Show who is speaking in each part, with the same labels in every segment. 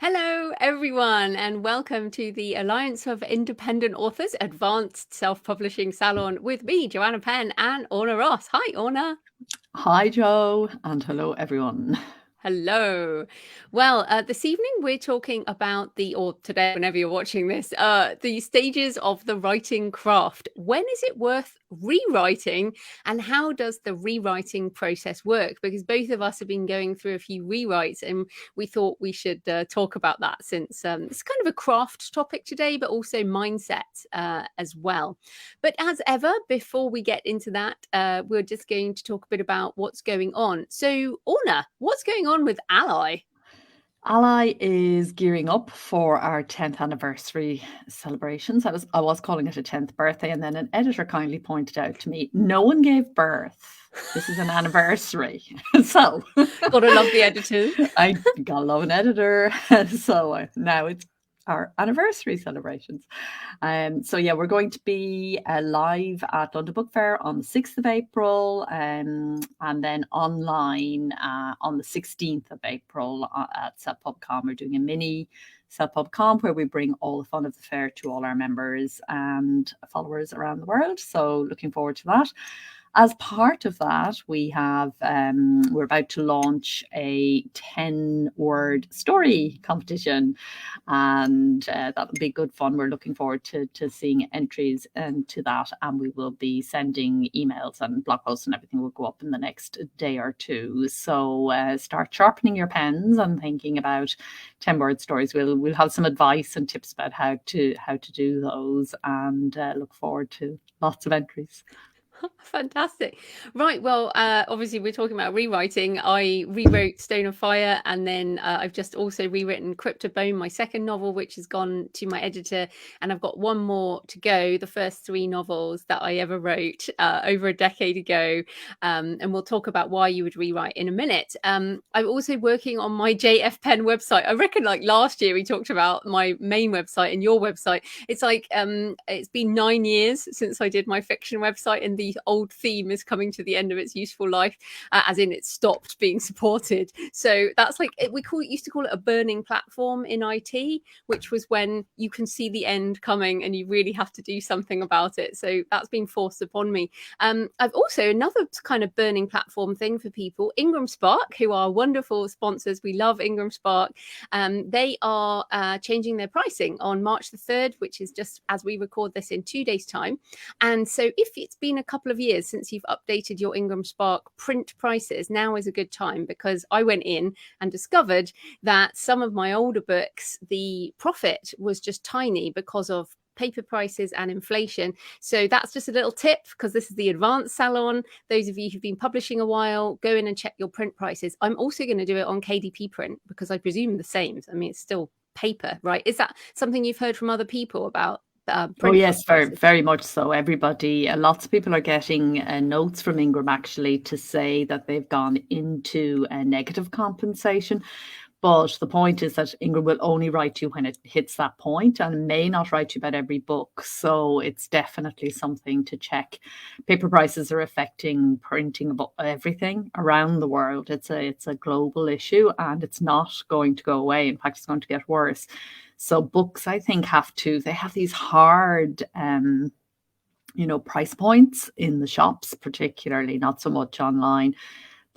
Speaker 1: Hello, everyone, and welcome to the Alliance of Independent Authors Advanced Self-Publishing Salon with me, Joanna Penn, and Orna Ross. Hi, Orna.
Speaker 2: Hi, Joe, and hello, everyone.
Speaker 1: Hello. Well, this evening we're talking about or today, whenever you're watching this, the stages of the writing craft. When is it worth rewriting, and how does the rewriting process work? Because both of us have been going through a few rewrites, and we thought we should talk about that since it's kind of a craft topic today, but also mindset as well. But as ever, before we get into that, we're just going to talk a bit about what's going on. So, Orna, what's going on with Ally?
Speaker 2: Ally is gearing up for our 10th anniversary celebrations. I was calling it a 10th birthday, and then an editor kindly pointed out to me, no one gave birth. This is an anniversary. So
Speaker 1: Gotta love the editors.
Speaker 2: I gotta love an editor. So now it's our anniversary celebrations. So yeah, we're going to be live at London Book Fair on the 6th of April, and then online on the 16th of April at SelfPubCon. We're doing a mini SelfPubCon where we bring all the fun of the fair to all our members and followers around the world. So looking forward to that. As part of that, we're about to launch a 10-word story competition, and that'll be good fun. We're looking forward to seeing entries into that, and we will be sending emails, and blog posts and everything will go up in the next day or two. So start sharpening your pens and thinking about 10-word stories. We'll have some advice and tips about how to do those, and look forward to lots of entries.
Speaker 1: Fantastic. Right. Well, obviously, we're talking about rewriting. I rewrote Stone of Fire, and then I've just also rewritten Cryptobone, my second novel, which has gone to my editor. And I've got one more to go, the first three novels that I ever wrote over a decade ago. And we'll talk about why you would rewrite in a minute. I'm also working on my J.F.Penn website. I reckon like last year we talked about my main website and your website. It's like it's been 9 years since I did my fiction website, and the old theme is coming to the end of its useful life, as in it stopped being supported. So that's like used to call it a burning platform in IT, which was when you can see the end coming and you really have to do something about it. So that's been forced upon me. I've also another kind of burning platform thing for people, Ingram Spark, who are wonderful sponsors. We love Ingram Spark. They are changing their pricing on March the 3rd, which is just as we record this in 2 days' time. And so if it's been a couple of years since you've updated your Ingram Spark print prices, now is a good time, because I went in and discovered that some of my older books, the profit was just tiny because of paper prices and inflation. So that's just a little tip, because this is the advanced salon. Those of you who've been publishing a while, go in and check your print prices. I'm also going to do it on KDP print, because I presume the same. I mean, it's still paper, right? Is that something you've heard from other people about?
Speaker 2: Oh
Speaker 1: Print
Speaker 2: yes, very
Speaker 1: prices?
Speaker 2: very much so. Everybody, lots of people are getting notes from Ingram actually to say that they've gone into a negative compensation. But the point is that Ingram will only write you when it hits that point, and may not write you about every book. So it's definitely something to check. Paper prices are affecting printing of everything around the world. It's a global issue, and it's not going to go away. In fact, it's going to get worse. So books, I think, they have these hard price points in the shops, particularly, not so much online,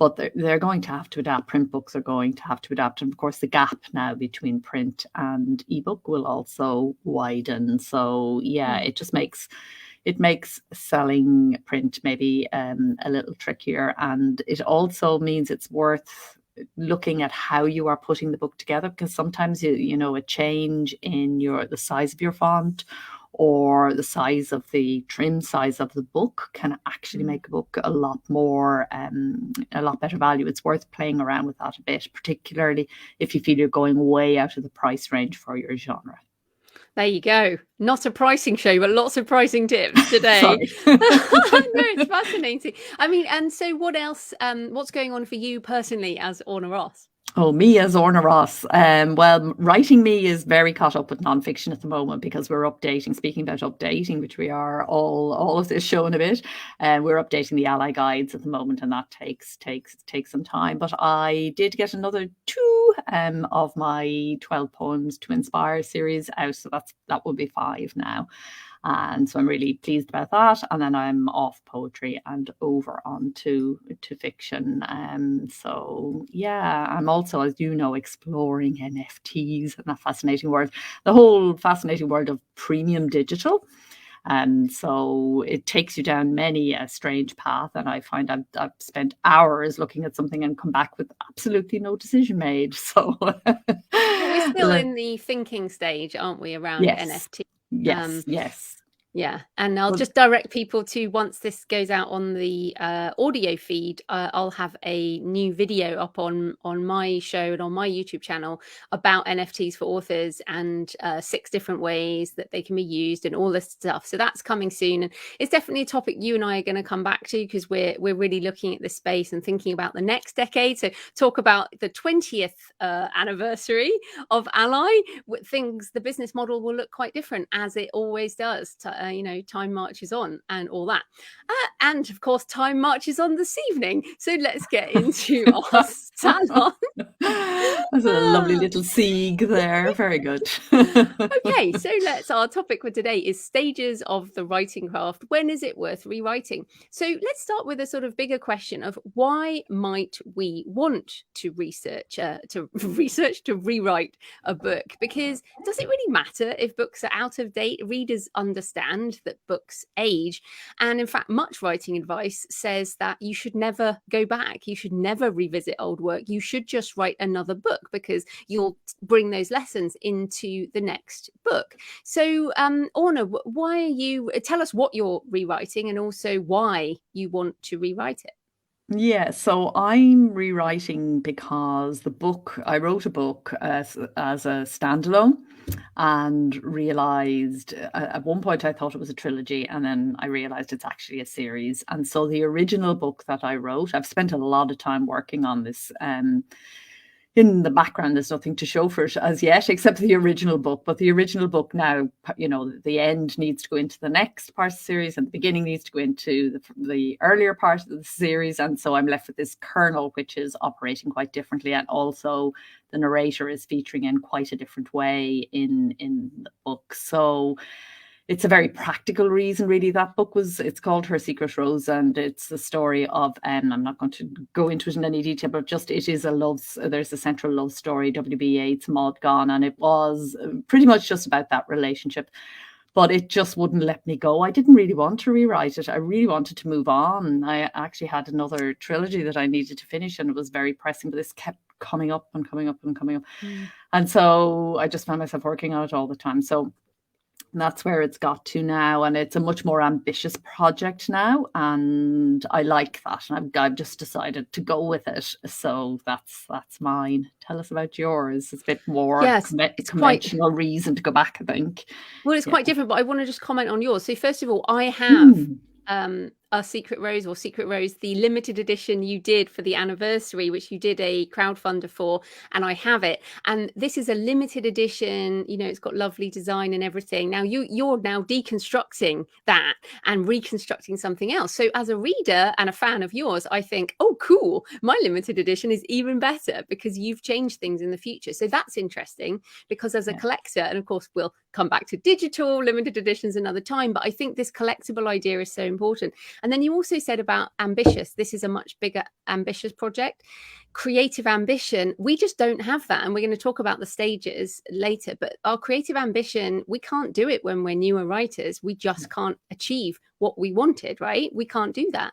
Speaker 2: but they're going to have to adapt. Print books are going to have to adapt. And of course, the gap now between print and ebook will also widen. So yeah, it makes selling print maybe a little trickier. And it also means it's worth looking at how you are putting the book together, because sometimes a change in the size of your font or the size of the trim size of the book can actually make a book a lot better value. It's worth playing around with that a bit, particularly if you feel you're going way out of the price range for your genre.
Speaker 1: There you go. Not a pricing show, but lots of pricing tips today.
Speaker 2: Sorry.
Speaker 1: No, it's fascinating. I mean, and so what else? What's going on for you personally as Orna Ross?
Speaker 2: Oh, me as Orna Ross. Well, writing me is very caught up with nonfiction at the moment because we're updating. Speaking about updating, which we are all of this show in a bit, and we're updating the ally guides at the moment, and that takes some time. But I did get another two of my 12 poems to inspire series out, so that will be five now. And so I'm really pleased about that. And then I'm off poetry and over on to fiction. So yeah, I'm also, as you know, exploring NFTs and that fascinating world, the whole fascinating world of premium digital. And so it takes you down many a strange path. And I find I've spent hours looking at something and come back with absolutely no decision made. So
Speaker 1: Well, we're still in the thinking stage, aren't we, around
Speaker 2: yes,
Speaker 1: NFT?
Speaker 2: yes, yes.
Speaker 1: Yeah, and I'll
Speaker 2: Well,
Speaker 1: just direct people to, once this goes out on the audio feed, I'll have a new video up on my show and on my YouTube channel about NFTs for authors and 6 different ways that they can be used and all this stuff. So that's coming soon, and it's definitely a topic you and I are going to come back to because we're really looking at this space and thinking about the next decade. So talk about the 20th anniversary of Ally. The business model will look quite different, as it always does. Time marches on and all that. And of course, time marches on this evening. So let's get into our salon.
Speaker 2: That's a lovely little sieg there. Very good.
Speaker 1: Okay, so our topic for today is stages of the writing craft. When is it worth rewriting? So let's start with a sort of bigger question of why might we want to rewrite a book? Because does it really matter if books are out of date? Readers understand that books age. And in fact, much writing advice says that you should never go back. You should never revisit old work. You should just write another book because you'll bring those lessons into the next book. So, Orna, tell us what you're rewriting and also why you want to rewrite it.
Speaker 2: Yeah, so I'm rewriting because I wrote a book as a standalone and realized at one point I thought it was a trilogy, and then I realized it's actually a series. And so the original book that I wrote, I've spent a lot of time working on this. In the background, there's nothing to show for it as yet, except the original book. But the original book now, the end needs to go into the next part of the series, and the beginning needs to go into the earlier part of the series. And so I'm left with this kernel, which is operating quite differently. And also the narrator is featuring in quite a different way in the book. So it's a very practical reason, really. It's called Her Secret Rose, and it's the story of, I'm not going to go into it in any detail, but there's a central love story, W.B. Yeats, Maud Gonne, and it was pretty much just about that relationship. But it just wouldn't let me go. I didn't really want to rewrite it. I really wanted to move on. I actually had another trilogy that I needed to finish, and it was very pressing, but this kept coming up and coming up and coming up. And so I just found myself working on it all the time. So that's where it's got to now, and it's a much more ambitious project now, and I like that, and I've just decided to go with it. So that's mine. Tell us about yours. It's a bit more it's conventional reason to go back, I think.
Speaker 1: Well, it's quite different, but I want to just comment on yours. So first of all, I have a Secret Rose, the limited edition you did for the anniversary, which you did a crowdfunder for, and I have it. And this is a limited edition. It's got lovely design and everything. Now you're now deconstructing that and reconstructing something else. So as a reader and a fan of yours, I think, oh, cool, my limited edition is even better because you've changed things in the future. So that's interesting, because as a collector, and of course we'll come back to digital limited editions another time, but I think this collectible idea is so important. And then you also said about ambitious. This is a much bigger, ambitious project. Creative ambition, we just don't have that. And we're going to talk about the stages later. But our creative ambition, we can't do it when we're newer writers. We just can't achieve what we wanted, right? We can't do that.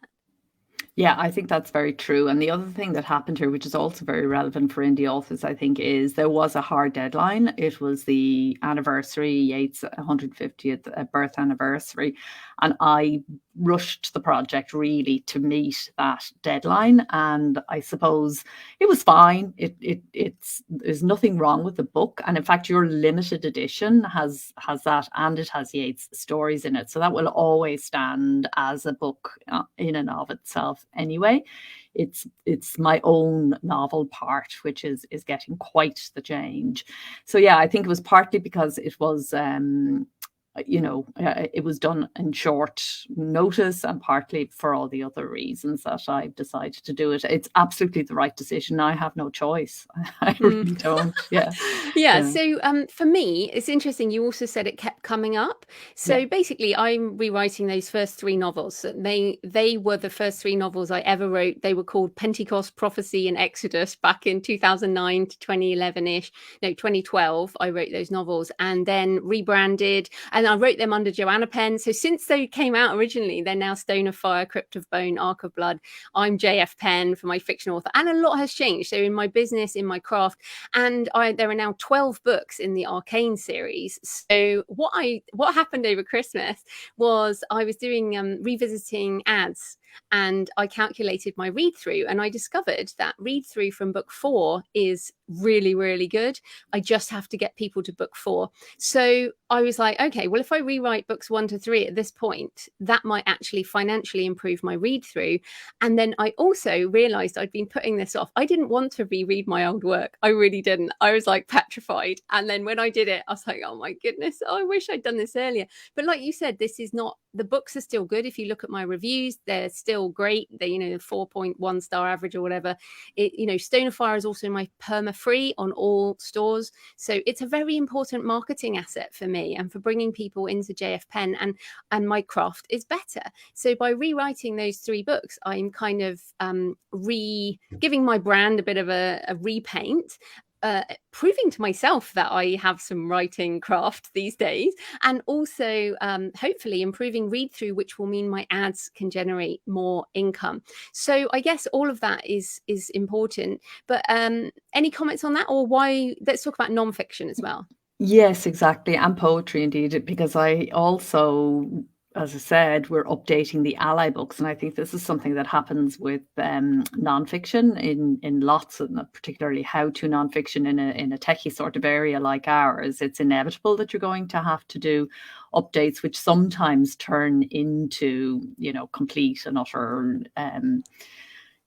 Speaker 2: Yeah, I think that's very true. And the other thing that happened here, which is also very relevant for indie authors, I think, is there was a hard deadline. It was the anniversary, Yeats' 150th birth anniversary. And I rushed the project really to meet that deadline. And I suppose it was fine. There's nothing wrong with the book. And in fact, your limited edition has that, and it has Yeats' stories in it. So that will always stand as a book in and of itself anyway. it's my own novel part, which is getting quite the change. So yeah, I think it was partly because it was it was done in short notice, and partly for all the other reasons that I've decided to do it. It's absolutely the right decision. I have no choice. I really don't. Yeah.
Speaker 1: Yeah. So for me, it's interesting. You also said it kept coming up. So basically, I'm rewriting those first three novels. They were the first three novels I ever wrote. They were called Pentecost, Prophecy, and Exodus back in 2009 to 2011-ish. No, 2012. I wrote those novels and then rebranded, and I wrote them under Joanna Penn. So since they came out originally, they're now Stone of Fire, Crypt of Bone, Ark of Blood. I'm J.F.Penn for my fiction author, and a lot has changed. So in my business, in my craft, and there are now 12 books in the Arcane series. So what happened over Christmas was I was doing revisiting ads, and I calculated my read through, and I discovered that read through from book 4 is really, really good. I just have to get people to book 4. So I was like, okay, well, if I rewrite books 1 to 3 at this point, that might actually financially improve my read through. And then I also realized I'd been putting this off. I didn't want to reread my old work. I really didn't. I was like petrified. And then when I did it, I was like, oh my goodness, I wish I'd done this earlier. But like you said, this is not, the books are still good. If you look at my reviews, they're still great. They, 4.1 star average or whatever. Stone of Fire is also my perma-free on all stores. So it's a very important marketing asset for me and for bringing people into J.F.Penn, and my craft is better. So by rewriting those 3 books, I'm kind of giving my brand a bit of a repaint, proving to myself that I have some writing craft these days, and also hopefully improving read through, which will mean my ads can generate more income. So I guess all of that is important. But any comments on that, or why? Let's talk about nonfiction as well.
Speaker 2: Yes, exactly. And poetry indeed, because I also, as I said, we're updating the ally books. And I think this is something that happens with nonfiction in lots of, particularly how-to nonfiction in a techie sort of area like ours. It's inevitable that you're going to have to do updates, which sometimes turn into, complete and utter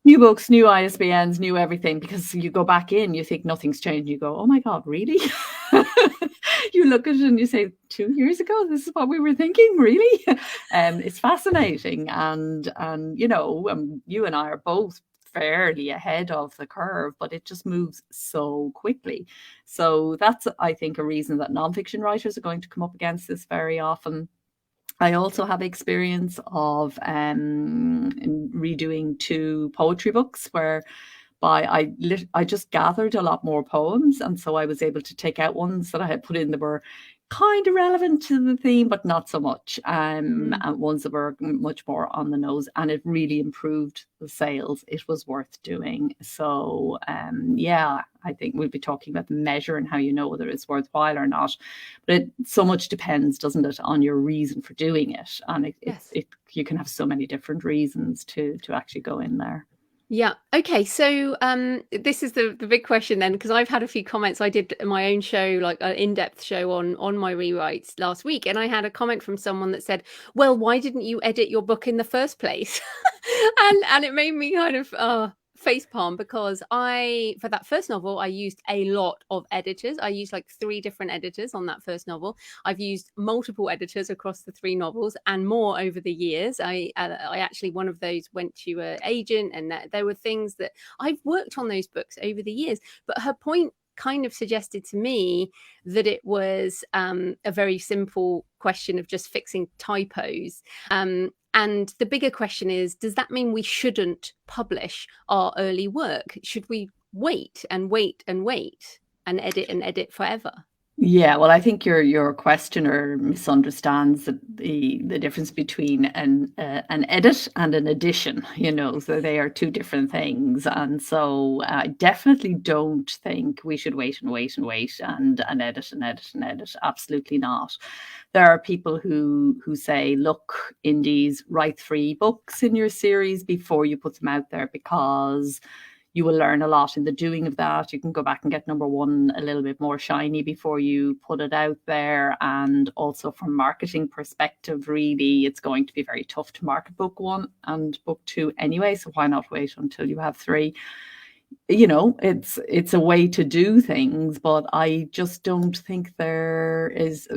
Speaker 2: new books, new ISBNs, new everything, because you go back in, you think nothing's changed. You go, oh my God, really? You look at it and you say, 2 years ago, this is what we were thinking, really? It's fascinating. And you and I are both fairly ahead of the curve, but it just moves so quickly. So that's, I think, a reason that nonfiction writers are going to come up against this very often. I also have experience of redoing 2 poetry books where I just gathered a lot more poems, and so I was able to take out ones that I had put in that were kind of relevant to the theme, but not so much, and ones that were much more on the nose, and it really improved the sales. It was worth doing. So I think we'll be talking about the measure and how you know whether it's worthwhile or not. But it so much depends, doesn't it, on your reason for doing it, and you can have so many different reasons to actually go in there.
Speaker 1: Yeah. Okay. So this is the big question then, because I've had a few comments. I did my own show, like an in-depth show on my rewrites last week, and I had a comment from someone that said, well, why didn't you edit your book in the first place? and it made me kind of facepalm, because for that first novel, I used a lot of editors. I used like 3 different editors on that first novel. I've used multiple editors across the 3 novels and more over the years. I actually, one of those went to an agent, and there were things that I've worked on those books over the years. But her point kind of suggested to me that it was a very simple question of just fixing typos. And the bigger question is, does that mean we shouldn't publish our early work? Should we wait and wait and wait and edit forever?
Speaker 2: Yeah, well, I think your questioner misunderstands the difference between an edit and an edition. So they are 2 different things, and so I definitely don't think we should wait and wait and wait and edit and edit and edit. Absolutely not. There are people who say, look, indies, write 3 books in your series before you put them out there, because you will learn a lot in the doing of that. You can go back and get number one a little bit more shiny before you put it out there. And also from marketing perspective, really, it's going to be very tough to market book one and book two anyway. So why not wait until you have three? You know, it's a way to do things, but I just don't think there is.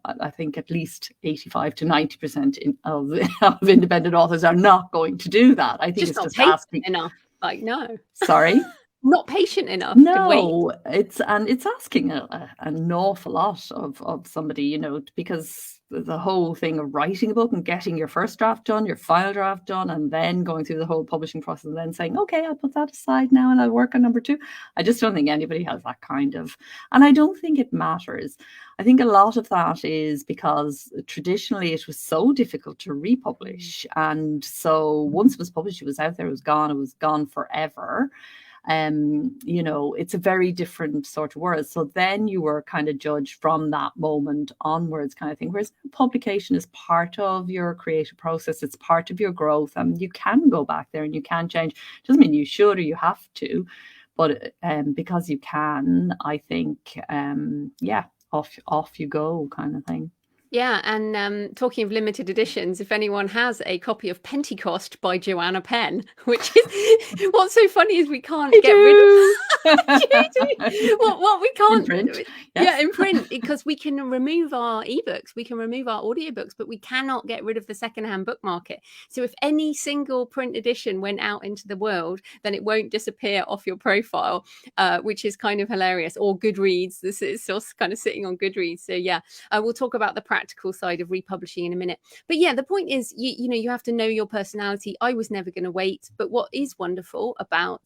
Speaker 2: I think at least 85 to 90% of independent authors are not going to do that. I think
Speaker 1: Just
Speaker 2: it's
Speaker 1: not
Speaker 2: just
Speaker 1: patient
Speaker 2: asking.
Speaker 1: enough. Like, no,
Speaker 2: Sorry.
Speaker 1: not patient enough to wait.
Speaker 2: No, it's asking an awful lot of somebody, you know, because the whole thing of writing a book and getting your first draft done, your final draft done, and then going through the whole publishing process and then saying, okay, I'll put that aside now and I'll work on number two. I just don't think anybody has that kind of, and I don't think it matters. I think a lot of that is because traditionally it was so difficult to republish. And so once it was published, it was out there, it was gone forever. You know, it's a very different sort of world. So then you were kind of judged from that moment onwards, kind of thing. Whereas publication is part of your creative process, it's part of your growth, and you can go back there and you can change. Doesn't mean you should or you have to, but because you can, I think, yeah, off you go, kind of thing.
Speaker 1: Yeah, and talking of limited editions, if anyone has a copy of Pentecost by Joanna Penn, which is what's so funny is we can't get rid of what we can't
Speaker 2: in print.
Speaker 1: Yeah, in print, because we can remove our ebooks, we can remove our audiobooks, but we cannot get rid of the secondhand book market. So if any single print edition went out into the world, then it won't disappear off your profile, which is kind of hilarious. Or Goodreads, this is still kind of sitting on Goodreads. So yeah, we'll talk about the practical side of republishing in a minute. But yeah, the point is, you know, you have to know your personality. I was never going to wait. But what is wonderful about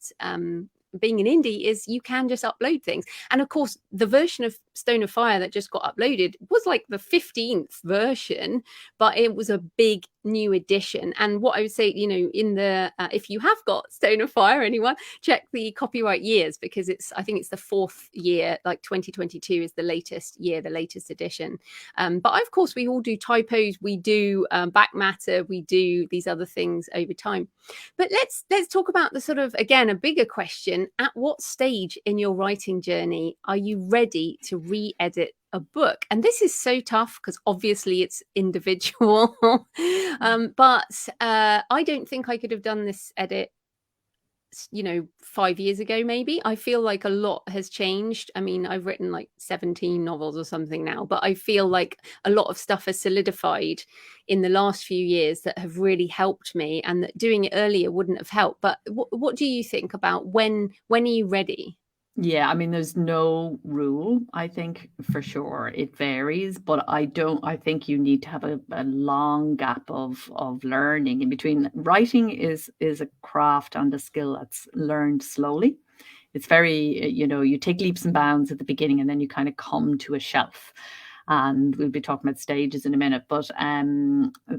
Speaker 1: being an indie is you can just upload things. And of course, the version of Stone of Fire that just got uploaded was like the 15th version, but it was a big new edition. And what I would say, you know, in the if you have got Stone of Fire, anyone, check the copyright years, because I think it's the 4th year, like 2022 is the latest year, the latest edition. But of course, we all do typos, we do back matter, we do these other things over time. But let's talk about the sort of, again, a bigger question. At what stage in your writing journey are you ready to re-edit a book? And this is so tough because obviously it's individual. But I don't think I could have done this edit, you know, 5 years ago, maybe. I feel like a lot has changed. I mean, I've written like 17 novels or something now, but I feel like a lot of stuff has solidified in the last few years that have really helped me, and that doing it earlier wouldn't have helped. But what do you think about when are you ready?
Speaker 2: Yeah, I mean, there's no rule. I think for sure it varies, but I think you need to have a long gap of learning in between. Writing is a craft and a skill that's learned slowly. It's very, you know, you take leaps and bounds at the beginning and then you kind of come to a shelf. And we'll be talking about stages in a minute, but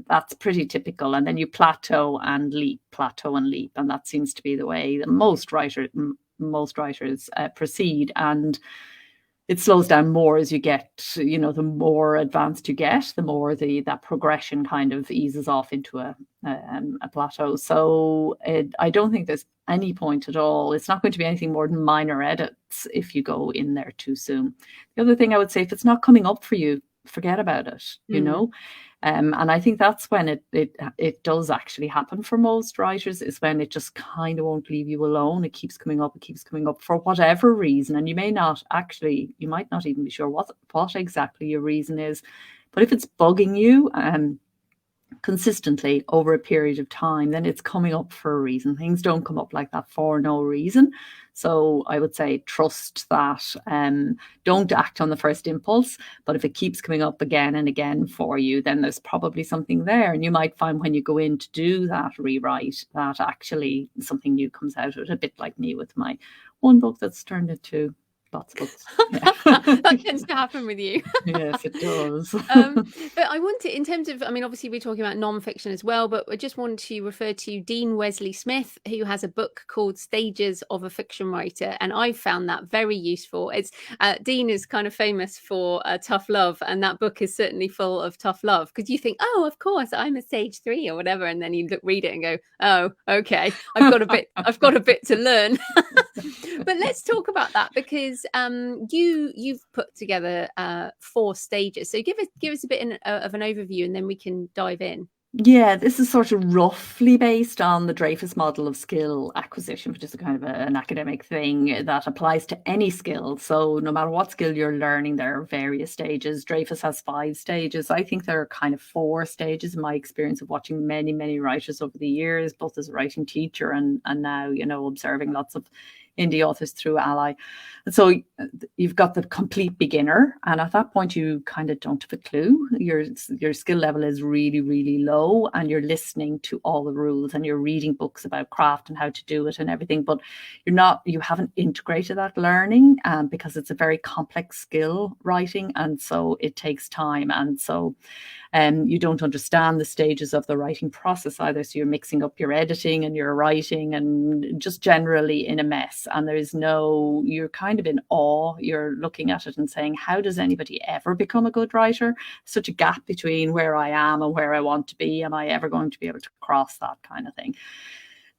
Speaker 2: that's pretty typical. And then you plateau and leap, and that seems to be the way that most writers proceed. And it slows down more as you get, you know, the more advanced you get, the more that progression kind of eases off into a plateau. So I don't think there's any point at all. It's not going to be anything more than minor edits if you go in there too soon. The other thing I would say, if it's not coming up for you, forget about it, you know. And I think that's when it does actually happen for most writers, is when it just kind of won't leave you alone. It keeps coming up for whatever reason. And you might not even be sure what exactly your reason is. But if it's bugging you consistently over a period of time, then it's coming up for a reason. Things don't come up like that for no reason. So I would say trust that. Don't act on the first impulse, but if it keeps coming up again and again for you, then there's probably something there. And you might find when you go in to do that rewrite that actually something new comes out of it, a bit like me with my one book that's turned into lots of books. Yeah.
Speaker 1: That tends to happen with you.
Speaker 2: Yes, it does.
Speaker 1: But I want to, in terms of, I mean, obviously we're talking about nonfiction as well, but I just want to refer to Dean Wesley Smith, who has a book called Stages of a Fiction Writer, and I found that very useful. It's Dean is kind of famous for tough love, and that book is certainly full of tough love, because you think, oh, of course, I'm a stage 3 or whatever, and then you read it and go, oh, okay, I've got a bit to learn. But let's talk about that, because you've put together 4 stages. So give us a bit of an overview, and then we can dive in.
Speaker 2: Yeah, this is sort of roughly based on the Dreyfus model of skill acquisition, which is a kind of an academic thing that applies to any skill. So no matter what skill you're learning, there are various stages. Dreyfus has 5 stages. I think there are kind of 4 stages in my experience of watching many, many writers over the years, both as a writing teacher and now, observing lots of indie authors through Ally. And so you've got the complete beginner, and at that point you kind of don't have a clue. Your skill level is really, really low, and you're listening to all the rules and you're reading books about craft and how to do it and everything, but you haven't integrated that learning, because it's a very complex skill, writing, and so it takes time. And so you don't understand the stages of the writing process either. So you're mixing up your editing and your writing and just generally in a mess. And you're kind of in awe. You're looking at it and saying, how does anybody ever become a good writer? Such a gap between where I am and where I want to be. Am I ever going to be able to cross that kind of thing?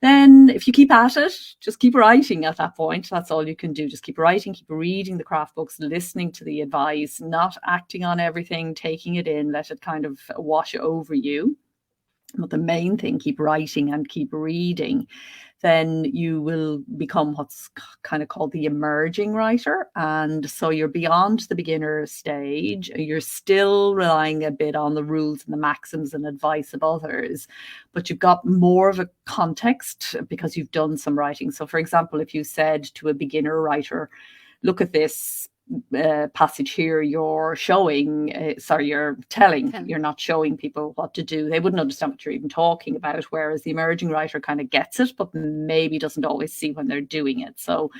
Speaker 2: Then if you keep at it, just keep writing at that point. That's all you can do. Just keep writing, keep reading the craft books, listening to the advice, not acting on everything, taking it in, let it kind of wash over you. But the main thing, keep writing and keep reading. Then you will become what's kind of called the emerging writer. And so you're beyond the beginner stage. You're still relying a bit on the rules and the maxims and advice of others, but you've got more of a context because you've done some writing. So for example, if you said to a beginner writer, look at this passage here, you're telling, you're not showing people what to do. They wouldn't understand what you're even talking about, whereas the emerging writer kind of gets it, but maybe doesn't always see when they're doing it. So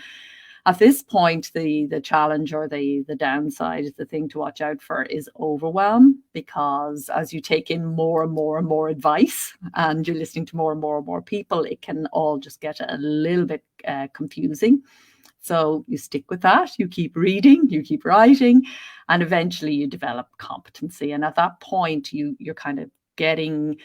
Speaker 2: at this point, the challenge or the downside, the thing to watch out for, is overwhelm, because as you take in more and more and more advice and you're listening to more and more and more people, it can all just get a little bit confusing. So you stick with that, you keep reading, you keep writing, and eventually you develop competency. And at that point, you're kind of getting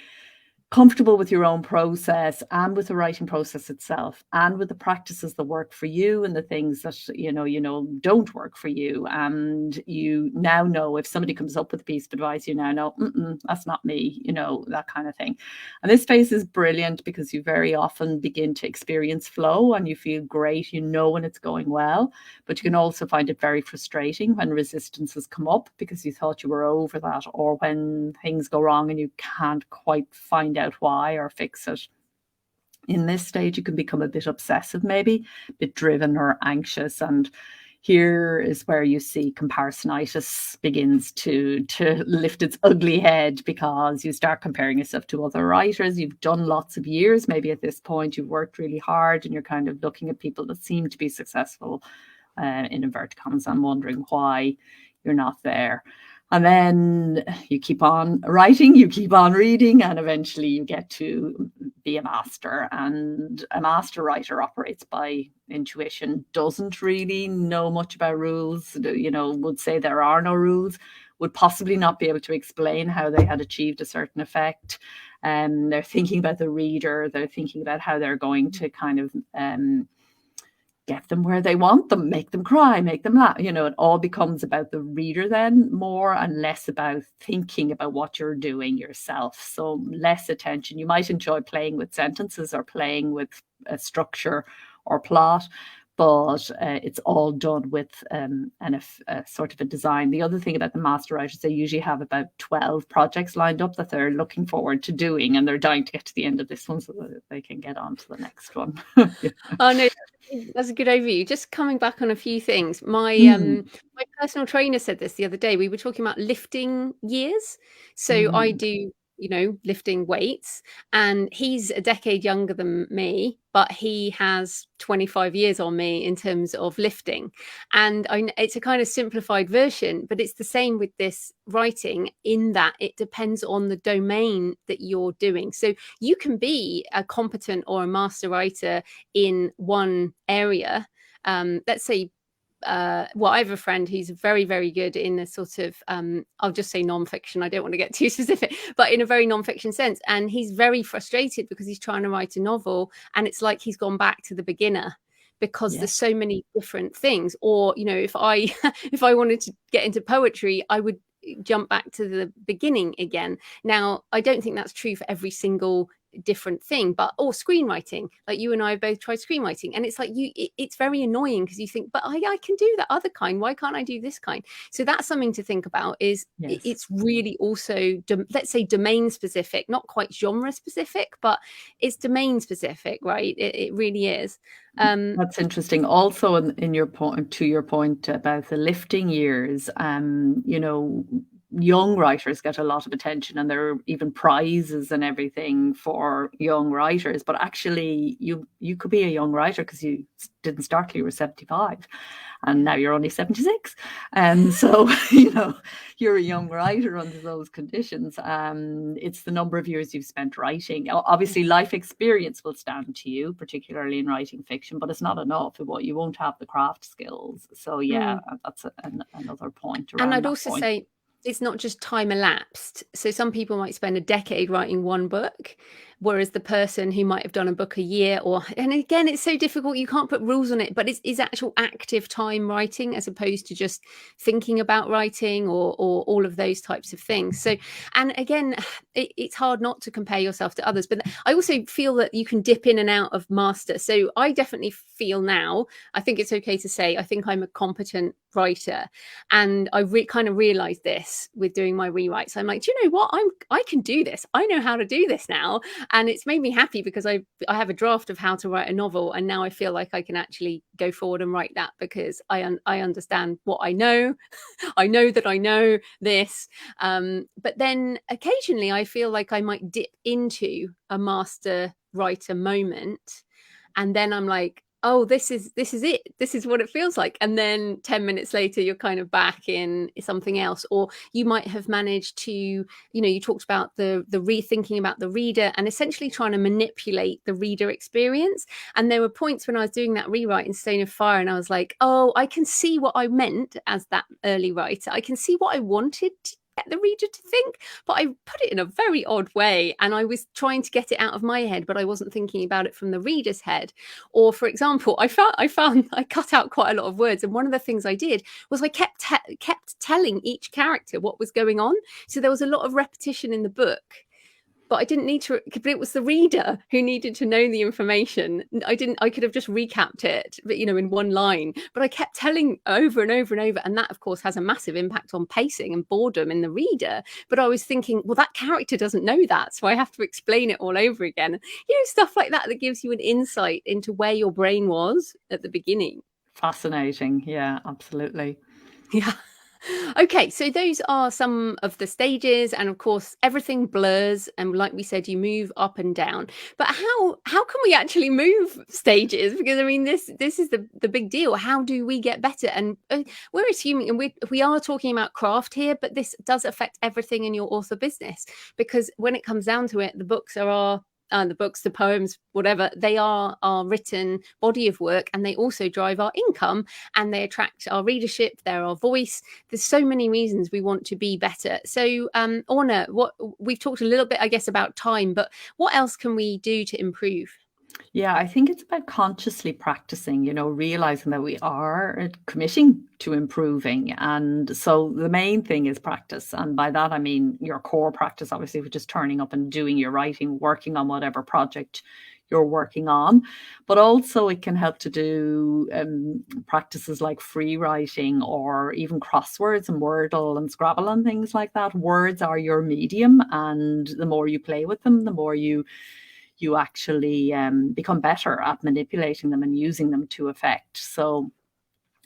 Speaker 2: comfortable with your own process and with the writing process itself and with the practices that work for you and the things that don't work for you. And you now know, if somebody comes up with a piece of advice, you now know, that's not me, that kind of thing. And this phase is brilliant because you very often begin to experience flow and you feel great, when it's going well. But you can also find it very frustrating when resistances come up because you thought you were over that, or when things go wrong and you can't quite find out why or fix it. In this stage, you can become a bit obsessive, maybe a bit driven or anxious. And here is where you see comparisonitis begins to lift its ugly head, because you start comparing yourself to other writers. You've done lots of years, maybe at this point you've worked really hard, and you're kind of looking at people that seem to be successful, in inverted commas, and wondering why you're not there. And then you keep on writing, you keep on reading, and eventually you get to be a master. And a master writer operates by intuition, doesn't really know much about rules, would say there are no rules, would possibly not be able to explain how they had achieved a certain effect. They're thinking about the reader, they're thinking about how they're going to kind of get them where they want them, make them cry, make them laugh. It all becomes about the reader then more, and less about thinking about what you're doing yourself. So less attention. You might enjoy playing with sentences or playing with a structure or plot, but it's all done with a sort of a design. The other thing about the master writers, they usually have about 12 projects lined up that they're looking forward to doing, and they're dying to get to the end of this one so that they can get on to the next one. Yeah.
Speaker 1: Oh no, that's a good overview. Just coming back on a few things. My my personal trainer said this the other day. We were talking about lifting years. So I do lifting weights, and he's a decade younger than me, but he has 25 years on me in terms of lifting. And it's a kind of simplified version, but it's the same with this writing, in that it depends on the domain that you're doing. So you can be a competent or a master writer in one area. Let's say, I have a friend who's very, very good in a sort of, I'll just say nonfiction. I don't want to get too specific, but in a very nonfiction sense. And he's very frustrated because he's trying to write a novel, and it's like he's gone back to the beginner because there's so many different things. Or, if I if I wanted to get into poetry, I would jump back to the beginning again. Now, I don't think that's true for every single different thing, but screenwriting, like you and I both tried screenwriting, and it's like it's very annoying because you think, but I can do that other kind, why can't I do this kind? So that's something to think about. It's really also let's say domain specific, not quite genre specific, but it's domain specific, right? It really is.
Speaker 2: That's interesting. Also, in your point, to your point about the lifting years, young writers get a lot of attention, and there are even prizes and everything for young writers. But actually, you could be a young writer because you didn't start till you were 75, and now you're only 76. So you're a young writer under those conditions. It's the number of years you've spent writing. Obviously, life experience will stand to you, particularly in writing fiction, but it's not enough. You won't have the craft skills. So that's another point around.
Speaker 1: And I'd also say, it's not just time elapsed. So some people might spend a decade writing one book, whereas the person who might have done a book a year, and again, it's so difficult, you can't put rules on it, but it's actual active time writing as opposed to just thinking about writing or all of those types of things. So, and again, it's hard not to compare yourself to others, but I also feel that you can dip in and out of master. So I definitely feel now, I think it's okay to say, I think I'm a competent writer. And I kind of realized this with doing my rewrites. I'm like, do you know what? I can do this. I know how to do this now. And it's made me happy because I have a draft of how to write a novel. And now I feel like I can actually go forward and write that because I understand what I know. I know that I know this. But then occasionally I feel like I might dip into a master writer moment. And then I'm like, oh, this is it. This is what it feels like. And then 10 minutes later, you're kind of back in something else. Or you might have managed to, you talked about the rethinking about the reader and essentially trying to manipulate the reader experience. And there were points when I was doing that rewrite in Stone of Fire, and I was like, oh, I can see what I meant as that early writer. I can see what I wanted to get the reader to think, but I put it in a very odd way, and I was trying to get it out of my head, but I wasn't thinking about it from the reader's head. Or for example, I found I cut out quite a lot of words, and one of the things I did was I kept telling each character what was going on, so there was a lot of repetition in the book. But I didn't need to, but it was the reader who needed to know the information. I could have just recapped it, but in one line, but I kept telling over and over and over. And that of course has a massive impact on pacing and boredom in the reader. But I was thinking, well, that character doesn't know that, so I have to explain it all over again. Stuff like that gives you an insight into where your brain was at the beginning.
Speaker 2: Fascinating. Yeah, absolutely.
Speaker 1: Yeah. Okay, so those are some of the stages, and of course everything blurs, and like we said, you move up and down. But how can we actually move stages? Because I mean, this is the big deal. How do we get better? And we're assuming, and we are talking about craft here, but this does affect everything in your author business, because when it comes down to it, the books the poems, whatever, they are our written body of work, and they also drive our income, and they attract our readership. They're our voice. There's so many reasons we want to be better. So, Orna, we've talked a little bit, I guess, about time, but what else can we do to improve?
Speaker 2: Yeah, I think it's about consciously practicing, realizing that we are committing to improving. And so the main thing is practice. And by that, I mean your core practice, obviously, which is turning up and doing your writing, working on whatever project you're working on. But also it can help to do practices like free writing, or even crosswords and Wordle and Scrabble and things like that. Words are your medium, and the more you play with them, the more you actually become better at manipulating them and using them to effect. So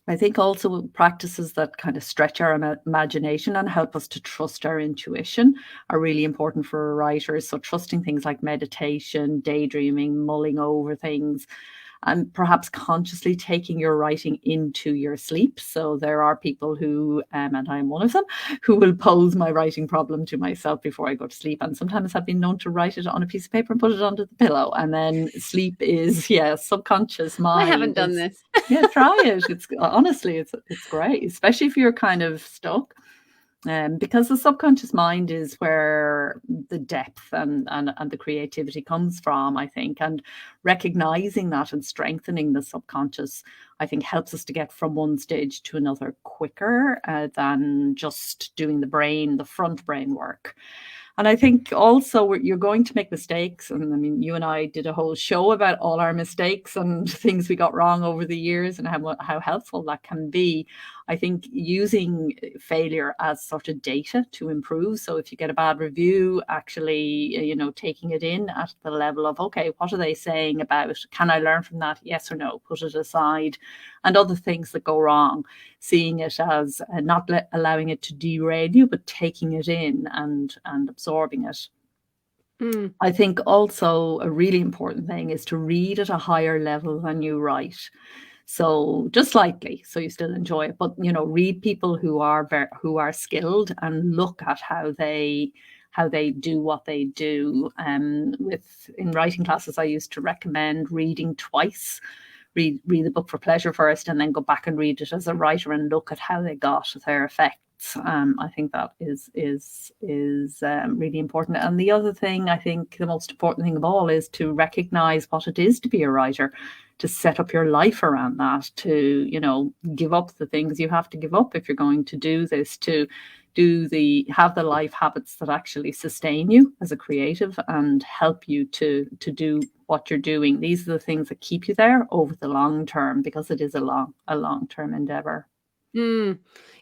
Speaker 2: I think also practices that kind of stretch our imagination and help us to trust our intuition are really important for writers. So trusting things like meditation, daydreaming, mulling over things, and perhaps consciously taking your writing into your sleep. So there are people who, and I'm one of them, who will pose my writing problem to myself before I go to sleep. And sometimes I've been known to write it on a piece of paper and put it under the pillow. And then sleep is, yeah, subconscious
Speaker 1: I haven't
Speaker 2: mind
Speaker 1: done
Speaker 2: is,
Speaker 1: this.
Speaker 2: yeah, try it. It's honestly, it's great, especially if you're kind of stuck. Because the subconscious mind is where the depth and the creativity comes from, I think. And recognizing that and strengthening the subconscious, I think, helps us to get from one stage to another quicker than just doing the front brain work. And I think also you're going to make mistakes. And I mean, you and I did a whole show about all our mistakes and things we got wrong over the years and how helpful that can be. I think using failure as sort of data to improve. So if you get a bad review, actually, taking it in at the level of, okay, what are they saying about it? Can I learn from that? Yes or no? Put it aside. And other things that go wrong, seeing it as not allowing it to derail you, but taking it in and absorbing it. I think also a really important thing is to read at a higher level than you write. So just slightly, so you still enjoy it, but read people who are skilled and look at how they do what they do. In writing classes, I used to recommend reading twice. Read the book for pleasure first, and then go back and read it as a writer and look at how they got their effects. I think that is really important. And the other thing, I think the most important thing of all, is to recognize what it is to be a writer, to set up your life around that, to give up the things you have to give up if you're going to do this, to have the life habits that actually sustain you as a creative and help you to do what you're doing. These are the things that keep you there over the long term, because it is a long-term endeavor.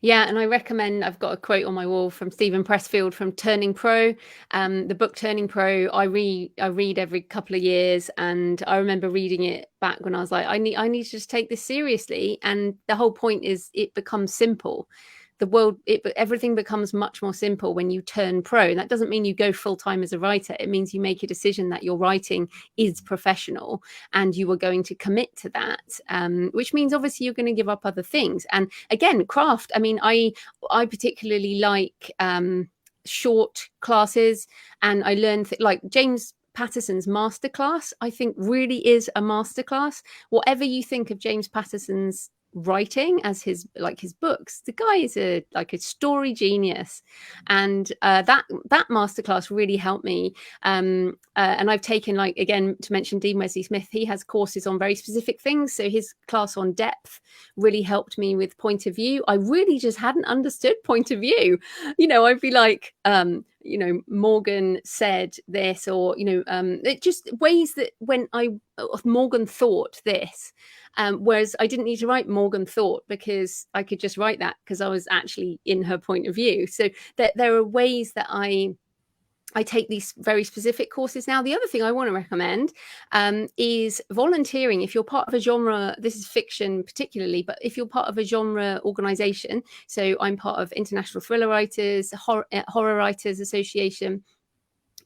Speaker 1: Yeah, and I recommend, I've got a quote on my wall from Stephen Pressfield from Turning Pro. The book Turning Pro, I read every couple of years, and I remember reading it back when I was like, I need to just take this seriously. And the whole point is it becomes simple. Everything becomes much more simple when you turn pro. And that doesn't mean you go full time as a writer. It means you make a decision that your writing is professional and you are going to commit to that, which means obviously you're going to give up other things. And again, craft. I mean, I particularly like short classes, and I learned like James Patterson's masterclass, I think, really is a masterclass. Whatever you think of James Patterson's writing as his books, the guy is a story genius, and that masterclass really helped me. And I've taken, again, to mention Dean Wesley Smith, he has courses on very specific things, so his class on depth really helped me with point of view. I really just hadn't understood point of view. I'd be like, Morgan said this, or just ways that when Morgan thought this, whereas I didn't need to write Morgan thought, because I could just write that because I was actually in her point of view. So there are ways that I take these very specific courses now. The other thing I want to recommend is volunteering. If you're part of a genre, this is fiction particularly, but if you're part of a genre organization, so I'm part of International Thriller Writers, Horror Writers Association,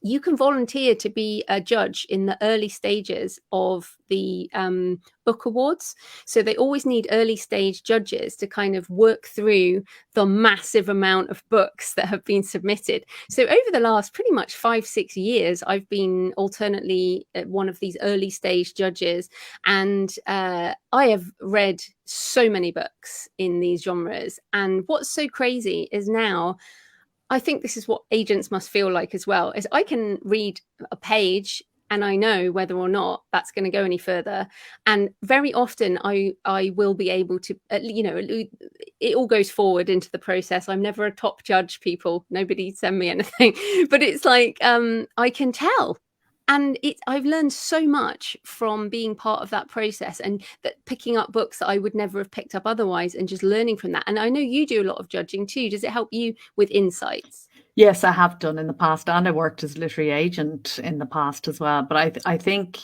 Speaker 1: you can volunteer to be a judge in the early stages of the book awards. So they always need early stage judges to kind of work through the massive amount of books that have been submitted. So over the last pretty much 5-6 years, I've been alternately one of these early stage judges, and I have read so many books in these genres. And what's so crazy is now, I think this is what agents must feel like as well, is I can read a page and I know whether or not that's going to go any further. And very often I will be able to, it all goes forward into the process. I'm never a top judge, people. Nobody send me anything. But it's like, I can tell. And I've learned so much from being part of that process, and that picking up books that I would never have picked up otherwise, and just learning from that. And I know you do a lot of judging too. Does it help you with insights?
Speaker 2: Yes, I have done in the past, and I worked as literary agent in the past as well. But I think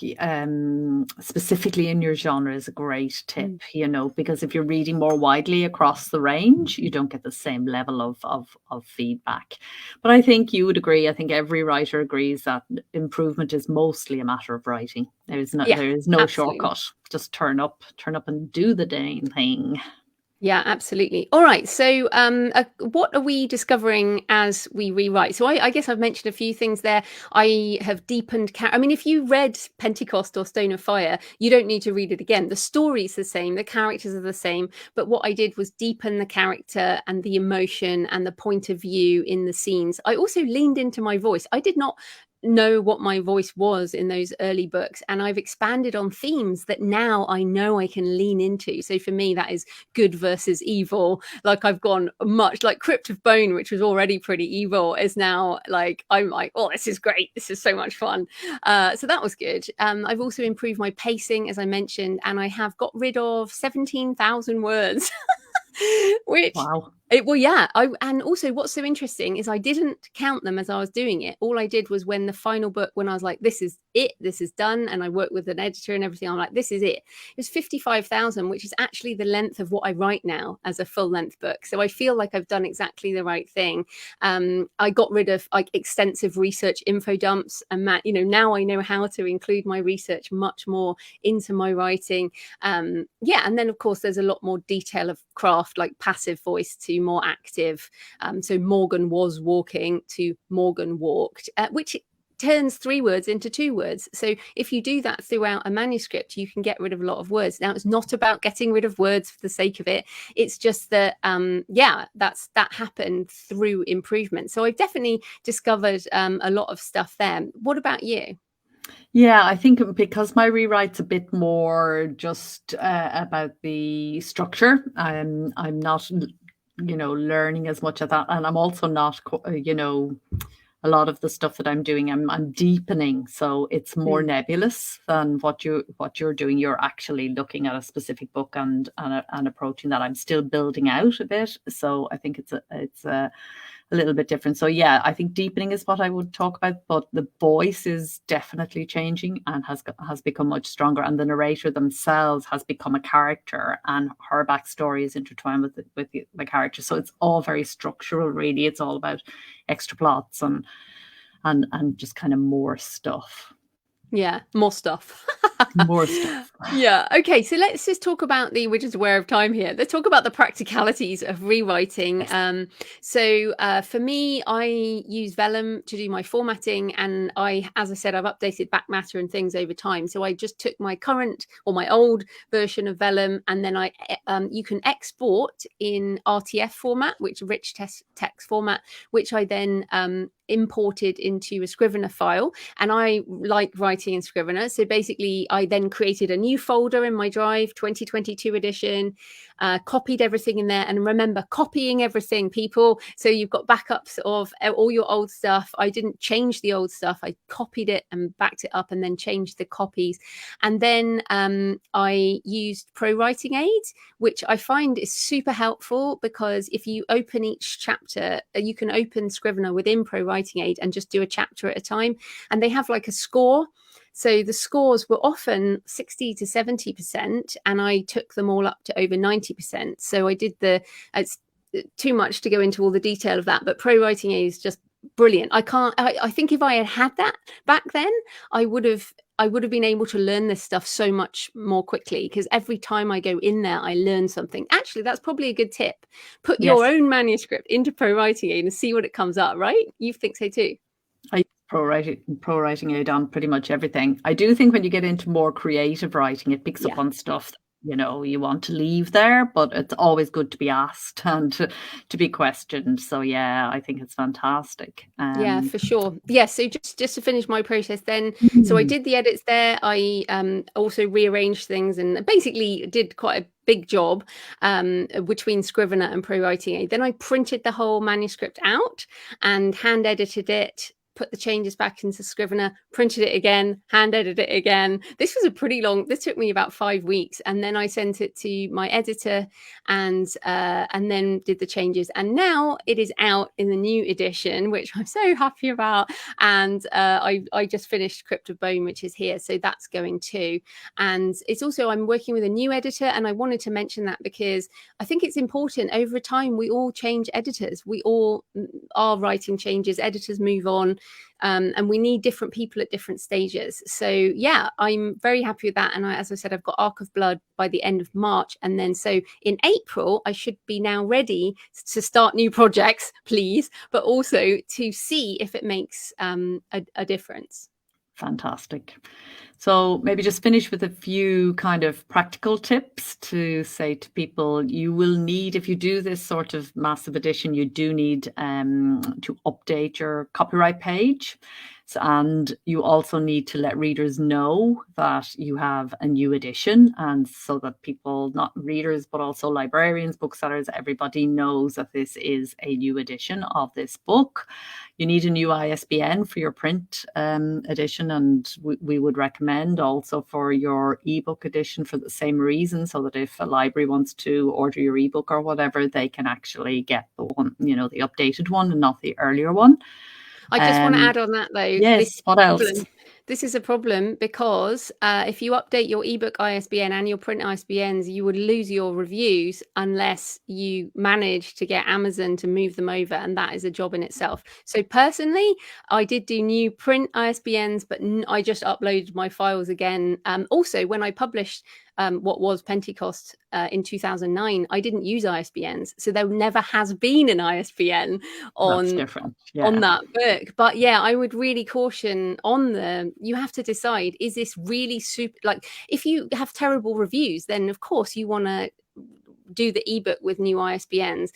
Speaker 2: specifically in your genre is a great tip,
Speaker 1: Mm.
Speaker 2: because if you're reading more widely across the range, you don't get the same level of feedback. But I think you would agree. I think every writer agrees that improvement is mostly a matter of writing.
Speaker 1: Yeah,
Speaker 2: There is no
Speaker 1: absolutely.
Speaker 2: shortcut. Just turn up and do the dang thing.
Speaker 1: Yeah, absolutely. All right. So, what are we discovering as we rewrite? So, I guess I've mentioned a few things there. I have deepened. I mean, if you read Pentecost or Stone of Fire, you don't need to read it again. The story's the same, the characters are the same. But what I did was deepen the character and the emotion and the point of view in the scenes. I also leaned into my voice. I did not know what my voice was in those early books, and I've expanded on themes that now I know I can lean into. So for me, that is good versus evil. Like, I've gone much like Crypt of Bone, which was already pretty evil, is now like, I'm like, oh, this is great, this is so much fun. So that was good. I've also improved my pacing, as I mentioned, and I have got rid of 17,000 words. Which
Speaker 2: Wow.
Speaker 1: well, yeah. And also, what's so interesting is I didn't count them as I was doing it. All I did was, when the final book, when I was like, this is it, this is done, and I worked with an editor and everything, I'm like, this is it. It was 55,000, which is actually the length of what I write now as a full length book. So I feel like I've done exactly the right thing. I got rid of like extensive research info dumps, and now I know how to include my research much more into my writing. Yeah, and then of course there's a lot more detail of craft, like passive voice to more active. So Morgan was walking to Morgan walked, which turns 3 words into 2 words. So if you do that throughout a manuscript, you can get rid of a lot of words. Now, it's not about getting rid of words for the sake of it. It's just that, that happened through improvement. So I've definitely discovered a lot of stuff there. What about you?
Speaker 2: Yeah, I think because my rewrite's a bit more just about the structure. I'm not, learning as much of that, and I'm also not, a lot of the stuff that I'm doing, I'm deepening, so it's more
Speaker 1: Mm.
Speaker 2: nebulous than what you're doing. You're actually looking at a specific book and approaching that. I'm still building out a bit, so I think it's a little bit different. So yeah, I think deepening is what I would talk about, but the voice is definitely changing and has become much stronger, and the narrator themselves has become a character, and her backstory is intertwined with the character. So it's all very structural, really. It's all about extra plots and just kind of more stuff.
Speaker 1: Yeah, more stuff.
Speaker 2: More stuff.
Speaker 1: Yeah. Okay. So let's just talk about we're just aware of time here. Let's talk about the practicalities of rewriting.
Speaker 2: Yes.
Speaker 1: For me, I use Vellum to do my formatting, and as I said, I've updated back matter and things over time. So I just took my current or my old version of Vellum, and then you can export in RTF format, which rich text format, which I then imported into a Scrivener file. And I like writing in Scrivener, so basically I then created a new folder in my drive, 2022 edition, copied everything in there. And remember, copying everything, people. So you've got backups of all your old stuff. I didn't change the old stuff. I copied it and backed it up and then changed the copies. And then I used Pro Writing Aid, which I find is super helpful, because if you open each chapter, you can open Scrivener within Pro Writing Aid and just do a chapter at a time. And they have like a score. So the scores were often 60 to 70%, and I took them all up to over 90%. So I did it's too much to go into all the detail of that, but Pro Writing Aid is just brilliant. I think if I had that back then, I would have been able to learn this stuff so much more quickly, because every time I go in there, I learn something. Actually, that's probably a good tip. Put
Speaker 2: Yes.
Speaker 1: your own manuscript into Pro Writing Aid and see what it comes up, right? You think so too?
Speaker 2: I use pro writing aid on pretty much everything. I do think when you get into more creative writing, it picks up
Speaker 1: Yeah.
Speaker 2: on stuff that, you want to leave there, but it's always good to be asked and to be questioned. So yeah, I think it's fantastic.
Speaker 1: Yeah, for sure. Yeah, so just to finish my process then, so I
Speaker 2: Mm.
Speaker 1: did the edits there. I also rearranged things and basically did quite a big job between Scrivener and Pro Writing Aid. Then I printed the whole manuscript out and hand edited it put the changes back into Scrivener, printed it again, hand edited it again. This was a pretty long, this took me about 5 weeks. And then I sent it to my editor and then did the changes. And now it is out in the new edition, which I'm so happy about. And I just finished Crypt of Bone, which is here. So that's going too. And it's also, I'm working with a new editor, and I wanted to mention that because I think it's important. Over time, we all change editors. We all are writing changes. Editors move on, and we need different people at different stages. So yeah, I'm very happy with that. And as I said, I've got Arc of Blood by the end of March, and then so in April I should be now ready to start new projects, please, but also to see if it makes a difference.
Speaker 2: Fantastic. So maybe just finish with a few kind of practical tips to say to people, you will need, if you do this sort of massive edition, you do need to update your copyright page. And you also need to let readers know that you have a new edition, and so that people, not readers, but also librarians, booksellers, everybody knows that this is a new edition of this book. You need a new ISBN for your print edition, and we would recommend also for your ebook edition for the same reason, so that if a library wants to order your ebook or whatever, they can actually get the one, the updated one and not the earlier one.
Speaker 1: I just want to add on that though.
Speaker 2: Yes, what else?
Speaker 1: This is a problem because if you update your ebook ISBN and your print ISBNs, you would lose your reviews unless you manage to get Amazon to move them over, and that is a job in itself. So personally, I did do new print ISBNs, but I just uploaded my files again. Also, when I published what was Pentecost in 2009, I didn't use ISBNs, so there never has been an ISBN on that book. But yeah, I would really caution on you have to decide, is this really super, like if you have terrible reviews, then of course you want to do the ebook with new ISBNs.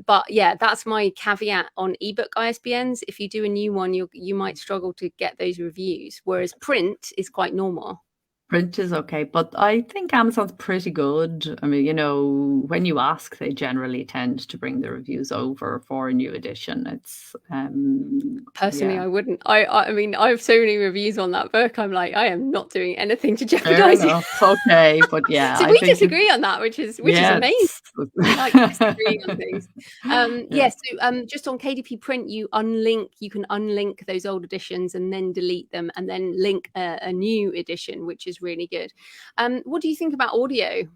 Speaker 1: But yeah, that's my caveat on ebook ISBNs. If you do a new one, you might struggle to get those reviews, whereas print is quite normal.
Speaker 2: Print is okay, but I think Amazon's pretty good. I mean, when you ask, they generally tend to bring the reviews over for a new edition. It's
Speaker 1: personally, I wouldn't. I mean, I have so many reviews on that book. I'm like, I am not doing anything to jeopardize it.
Speaker 2: Okay, but yeah.
Speaker 1: So we disagree on that, which is amazing. I like disagreeing on things. So just on KDP Print, you can unlink those old editions and then delete them, and then link a new edition, which is really good. What do you think about audio?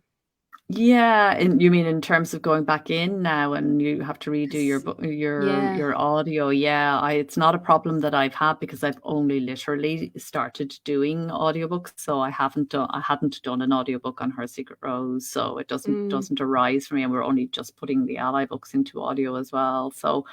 Speaker 2: Yeah, and you mean in terms of going back in now and you have to redo your audio? Yeah, it's not a problem that I've had because I've only literally started doing audiobooks, so I hadn't done an audiobook on Her Secret Rose, so it doesn't arise for me, and we're only just putting the ally books into audio as well. So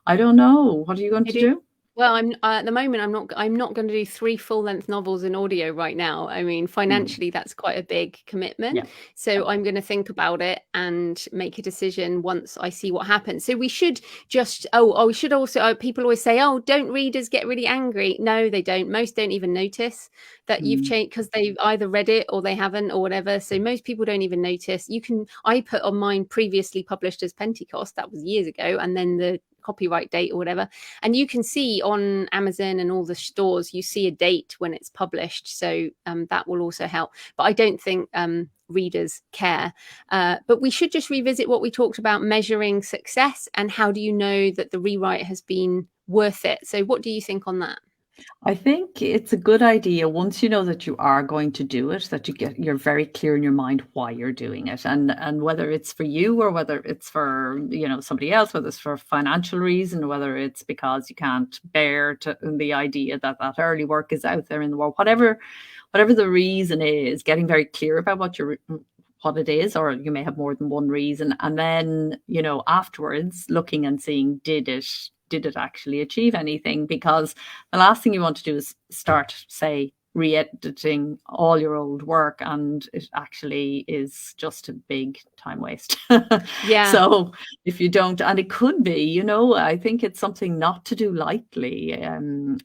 Speaker 2: I don't know. What are you going to do?
Speaker 1: Well, I'm at the moment, I'm not going to do 3 full-length novels in audio right now. I mean, financially, that's quite a big commitment. Yeah. So I'm going to think about it and make a decision once I see what happens. So we should just, we should also, people always say, don't readers get really angry? No, they don't. Most don't even notice that you've changed because they've either read it or they haven't or whatever. So most people don't even notice. I put on mine previously published as Pentecost, that was years ago, and then the copyright date or whatever, and you can see on Amazon and all the stores, you see a date when it's published, so that will also help. But I don't think readers care, but we should just revisit what we talked about, measuring success, and how do you know that the rewrite has been worth it? So what do you think on that?
Speaker 2: I think it's a good idea, once you know that you are going to do it, that you're very clear in your mind why you're doing it, and whether it's for you or whether it's for somebody else, whether it's for a financial reason, whether it's because you can't bear the idea that early work is out there in the world, whatever the reason is, getting very clear about what it is, or you may have more than one reason, and then afterwards looking and seeing, did it actually achieve anything? Because the last thing you want to do is start, say, re-editing all your old work, and it actually is just a big time waste.
Speaker 1: Yeah.
Speaker 2: So if you don't, and it could be, you know, I think it's something not to do lightly.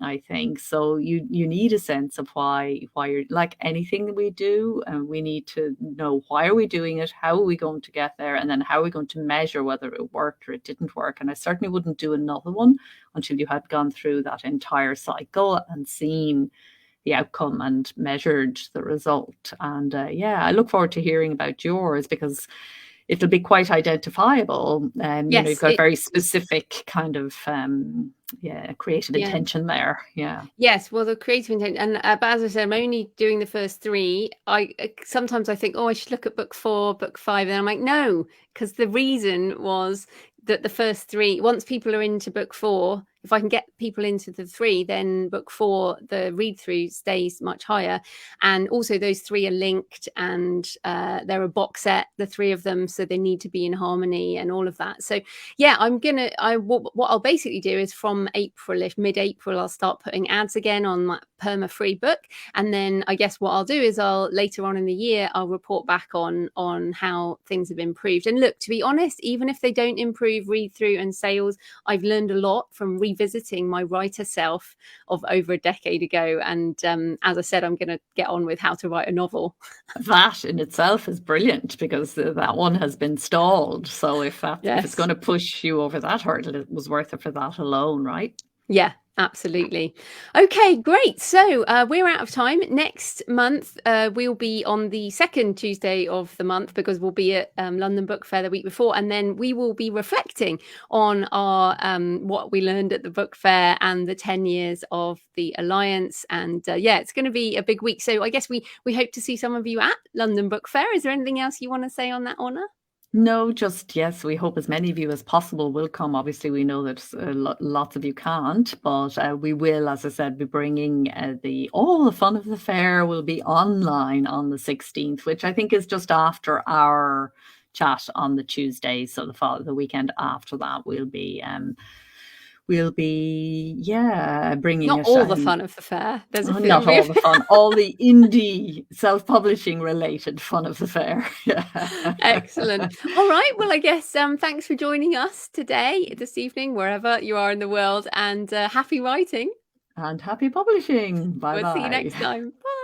Speaker 2: I think so. You need a sense of why you're, like anything that we do, and we need to know why are we doing it, how are we going to get there, and then how are we going to measure whether it worked or it didn't work. And I certainly wouldn't do another one until you had gone through that entire cycle and seen the outcome and measured the result. And yeah, I look forward to hearing about yours, because it'll be quite identifiable. You know, you've
Speaker 1: Yes,
Speaker 2: got a
Speaker 1: it
Speaker 2: very
Speaker 1: is.
Speaker 2: specific kind of yeah, creative
Speaker 1: Yeah.
Speaker 2: intention there. Yeah.
Speaker 1: Yes, well, the creative intent, and but as I said, I'm only doing the first three. I sometimes I think, oh, I should look at book 4, book 5, and I'm like, no, because the reason was that the first three, once people are into book 4, if I can get people into the 3, then book 4, the read through stays much higher, and also those 3 are linked, and they're a box set, the 3 of them, so they need to be in harmony and all of that. So yeah, what I'll basically do is from April, if mid-April, I'll start putting ads again on my perma free book. And then I guess what I'll do is I'll later on in the year, I'll report back on how things have improved. And look, to be honest, even if they don't improve read through and sales, I've learned a lot from revisiting my writer self of over a decade ago. And as I said, I'm going to get on with how to write a novel.
Speaker 2: That in itself is brilliant, because that one has been stalled. So if it's
Speaker 1: Yes.
Speaker 2: going to push you over that hurdle, it was worth it for that alone, right?
Speaker 1: Yeah, absolutely. Okay, great. So we're out of time. Next month, we'll be on the second Tuesday of the month, because we'll be at London Book Fair the week before. And then we will be reflecting on our what we learned at the book fair and the 10 years of the Alliance. And yeah, it's going to be a big week. So I guess we hope to see some of you at London Book Fair. Is there anything else you want to say on that, Orna?
Speaker 2: No, just yes, we hope as many of you as possible will come. Obviously, we know that lots of you can't, but we will, as I said, be bringing all the fun of the fair will be online on the 16th, which I think is just after our chat on the Tuesday. So the weekend after that, we'll be bringing
Speaker 1: Not
Speaker 2: it.
Speaker 1: all the fun of the fair. There's a
Speaker 2: Not
Speaker 1: few.
Speaker 2: all the fun, all the indie self-publishing related fun of the fair. Yeah.
Speaker 1: Excellent. All right. Well, I guess thanks for joining us today, this evening, wherever you are in the world, and happy writing.
Speaker 2: And happy publishing. Bye
Speaker 1: We'll see you
Speaker 2: bye.
Speaker 1: next time. Bye.